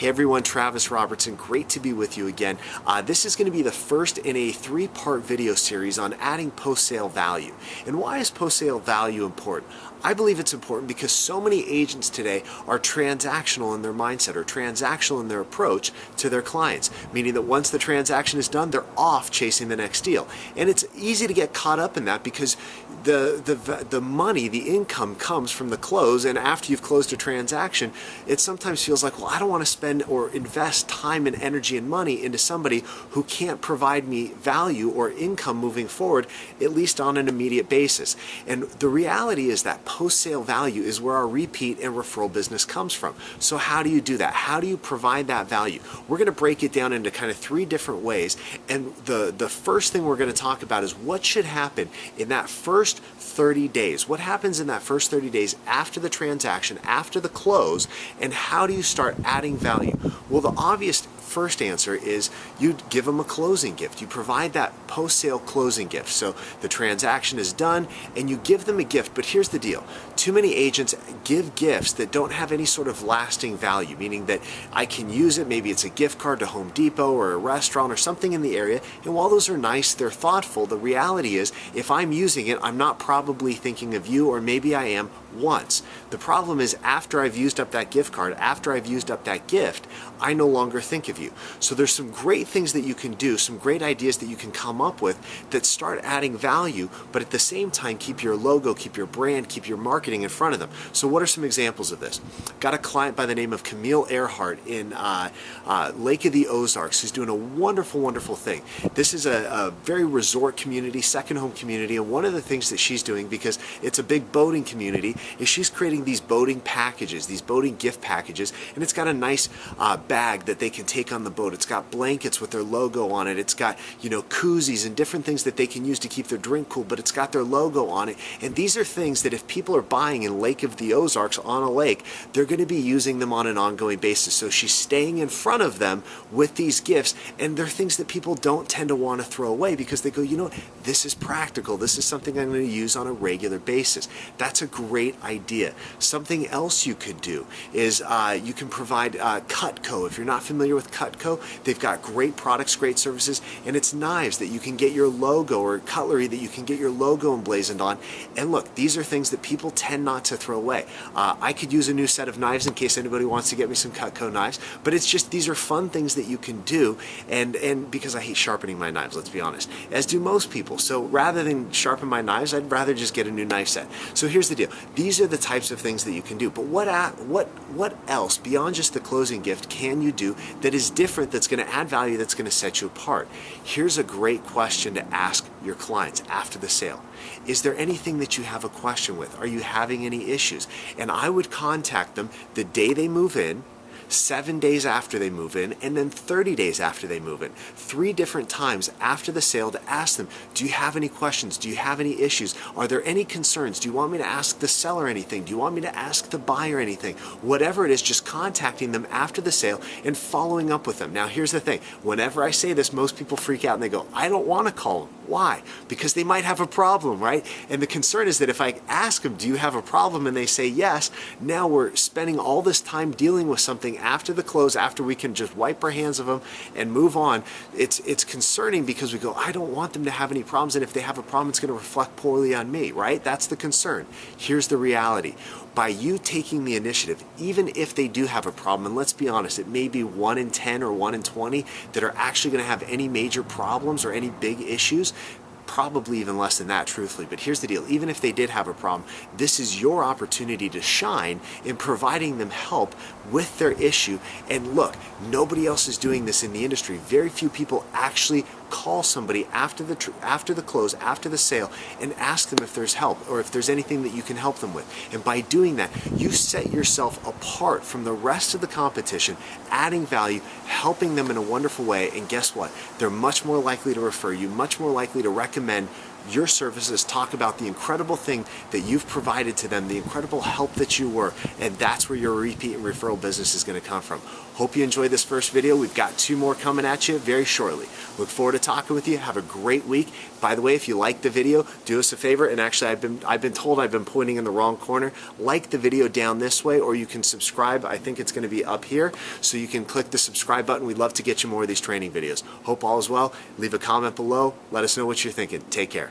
Hey everyone, Travis Robertson, great to be with you again. This is going to be the first in a three-part video series on adding post-sale value. And why is post-sale value important? I believe it's important because so many agents today are transactional in their mindset or transactional in their approach to their clients, meaning that once the transaction is done, they're off chasing the next deal. And it's easy to get caught up in that because the money, the income comes from the close, and after you've closed a transaction, it sometimes feels like, well, I don't want to spend or invest time and energy and money into somebody who can't provide me value or income moving forward, at least on an immediate basis. And the reality is that post-sale value is where our repeat and referral business comes from. So how do you do that? How do you provide that value? We're going to break it down into kind of three different ways. And the first thing we're going to talk about is what should happen in that first 30 days. What happens in that first 30 days after the transaction, after the close, and how do you start adding value? Well, the obvious first answer is you give them a closing gift. You provide that post-sale closing gift. So the transaction is done and you give them a gift, but here's the deal. Too many agents give gifts that don't have any sort of lasting value, meaning that I can use it, maybe it's a gift card to Home Depot or a restaurant or something in the area, and while those are nice, they're thoughtful, the reality is if I'm using it, I'm not probably thinking of you, or maybe I am once. The problem is after I've used up that gift card, after I've used up that gift, I no longer think of you. So there's some great things that you can do, some great ideas that you can come up with that start adding value, but at the same time keep your logo, keep your brand, keep your marketing in front of them. So what are some examples of this? Got a client by the name of Camille Earhart in Lake of the Ozarks who's doing a wonderful, wonderful thing. This is a very resort community, second home community, and one of the things that she's doing, because it's a big boating community, is she's creating these boating packages, these boating gift packages, and it's got a nice bag that they can take on the boat. It's got blankets with their logo on it. It's got, koozies and different things that they can use to keep their drink cool, but it's got their logo on it. And these are things that if people are buying in Lake of the Ozarks on a lake, they're going to be using them on an ongoing basis. So she's staying in front of them with these gifts, and they're things that people don't tend to want to throw away because they go, this is practical. This is something I'm going to use on a regular basis. That's a great idea. Something else you could do is you can provide Cutco. If you're not familiar with Cutco, they've got great products, great services, and it's knives that you can get your logo, or cutlery that you can get your logo emblazoned on. And look, these are things that people tend not to throw away. I could use a new set of knives in case anybody wants to get me some Cutco knives, but it's just, these are fun things that you can do, and because I hate sharpening my knives, let's be honest, as do most people. So rather than sharpen my knives, I'd rather just get a new knife set. So here's the deal. These are the types of things that you can do, but what else beyond just the closing gift can you do that is different, that's going to add value, that's going to set you apart? Here's a great question to ask your clients after the sale. Is there anything that you have a question with? Are you having any issues? And I would contact them the day they move in, 7 days after they move in, and then 30 days after they move in. 3 different times after the sale to ask them, do you have any questions? Do you have any issues? Are there any concerns? Do you want me to ask the seller anything? Do you want me to ask the buyer anything? Whatever it is, just contacting them after the sale and following up with them. Now here's the thing, whenever I say this, most people freak out and they go, I don't want to call them. Why? Because they might have a problem, right? And the concern is that if I ask them, do you have a problem? And they say yes, now we're spending all this time dealing with something after the close, after we can just wipe our hands of them and move on. It's concerning because we go, I don't want them to have any problems, and if they have a problem, it's going to reflect poorly on me, right? That's the concern. Here's the reality. By you taking the initiative, even if they do have a problem, and let's be honest, it may be 1 in 10 or 1 in 20 that are actually going to have any major problems or any big issues, probably even less than that, truthfully. But here's the deal, even if they did have a problem, this is your opportunity to shine in providing them help with their issue. And look, nobody else is doing this in the industry. Very few people actually call somebody after the close, after the sale, and ask them if there's help or if there's anything that you can help them with. And by doing that, you set yourself apart from the rest of the competition, adding value, helping them in a wonderful way, and guess what? They're much more likely to refer you, much more likely to recommend your services, talk about the incredible thing that you've provided to them, the incredible help that you were, and that's where your repeat and referral business is going to come from. Hope you enjoyed this first video. We've got 2 more coming at you very shortly. Look forward to talking with you. Have a great week. By the way, if you liked the video, do us a favor, and actually I've been told I've been pointing in the wrong corner. Like the video down this way, or you can subscribe. I think it's going to be up here, so you can click the subscribe button. We'd love to get you more of these training videos. Hope all is well. Leave a comment below. Let us know what you're thinking. Take care.